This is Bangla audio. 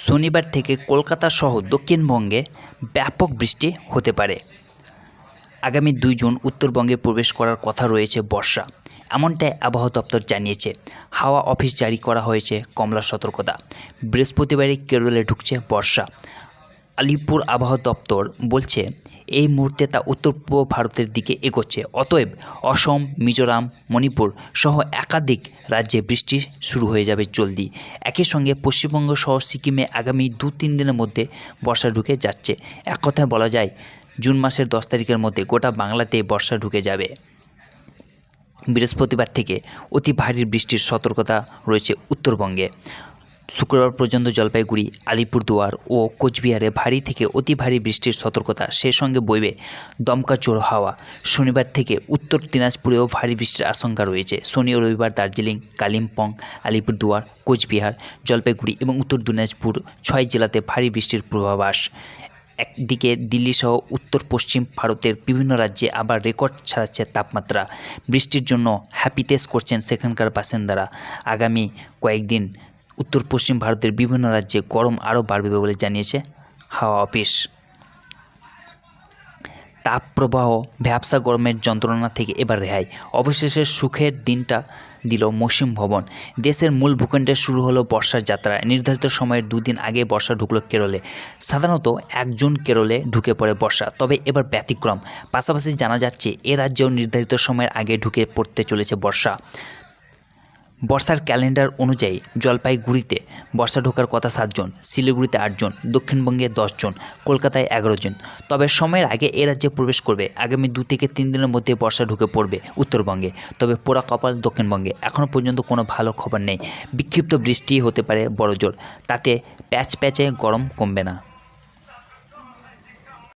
শনিবার থেকে কলকাতা সহ দক্ষিণবঙ্গে ব্যাপক বৃষ্টি হতে পারে। আগামী 2 জুন উত্তরবঙ্গে প্রবেশ করার কথা রয়েছে বর্ষা, এমনটাই আবহাওয়া দপ্তর জানিয়েছে। হাওয়া অফিস জারি করা হয়েছে কমলা সতর্কতা। বৃহস্পতিবারই কেরলে ঢুকছে বর্ষা। আলিপুর আবহাওয়া দপ্তর বলছে এই মুহূর্তে তা উত্তর পূর্ব ভারতের দিকে এগোচ্ছে। অতএব অসম, মিজোরাম, মণিপুর সহ একাধিক রাজ্যে বৃষ্টি শুরু হয়ে যাবে জলদি। একই সঙ্গে পশ্চিমবঙ্গ সহ সিকিমে আগামী 2-3 দিনের মধ্যে বর্ষা ঢুকে যাচ্ছে। এক কথায় বলা যায় জুন মাসের 10 তারিখের মধ্যে গোটা বাংলাতে বর্ষা ঢুকে যাবে। বৃহস্পতিবার থেকে অতি ভারী বৃষ্টির সতর্কতা রয়েছে উত্তরবঙ্গে। শুক্রবার পর্যন্ত জলপাইগুড়ি, আলিপুরদুয়ার ও কোচবিহারে ভারী থেকে অতি ভারী বৃষ্টির সতর্কতা, সেই সঙ্গে বইবে দমকা ঝোড়ো হাওয়া। শনিবার থেকে উত্তর দিনাজপুরেও ভারী বৃষ্টির আশঙ্কা রয়েছে। শনি ও রবিবার দার্জিলিং, কালিম্পং, আলিপুরদুয়ার, কোচবিহার, জলপাইগুড়ি এবং উত্তর দিনাজপুর 6 জেলাতে ভারী বৃষ্টির পূর্বাভাস। একদিকে দিল্লি সহ উত্তর পশ্চিম ভারতের বিভিন্ন রাজ্যে আবার রেকর্ড ছাড়াচ্ছে তাপমাত্রা। বৃষ্টির জন্য হ্যাপিতেস করছেন সেখানকার বাসিন্দারা। আগামী কয়েকদিন উত্তর পশ্চিম ভারতের বিভিন্ন রাজ্যে গরম আরও বাড়বে বলে জানিয়েছে হাওয়া অফিস। তাপপ্রবাহ, ভ্যাপসা গরমের যন্ত্রণা থেকে এবার রেহাই। অবশেষে সুখের দিনটা দিল মৌসুম ভবন। দেশের মূল ভূখণ্ডে শুরু হলো বর্ষার যাত্রা। নির্ধারিত সময়ের 2 দিন আগে বর্ষা ঢুকলো কেরলে। সাধারণত 1 জুন কেরলে ঢুকে পড়ে বর্ষা, তবে এবার ব্যতিক্রম। পাশাপাশি জানা যাচ্ছে এ রাজ্যেও নির্ধারিত সময়ের আগে ঢুকে পড়তে চলেছে বর্ষা। বর্ষার ক্যালেন্ডার অনুযায়ী জলপাইগুড়িতে বর্ষা ঢোকার কথা 7 জন, শিলিগুড়িতে 8 জন, দক্ষিণবঙ্গে 10 জন, কলকাতায় 11 জন। তবে সময়ের আগে এ রাজ্যে প্রবেশ করবে। আগামী 2 থেকে 3 দিনের মধ্যে বর্ষা ঢুকে পড়বে উত্তরবঙ্গে। তবে পোড়া কপাল দক্ষিণবঙ্গে। এখনও পর্যন্ত কোনো ভালো খবর নেই। বিক্ষিপ্ত বৃষ্টি হতে পারে বড়জোর, তাতে প্যাচে গরম কমবে না।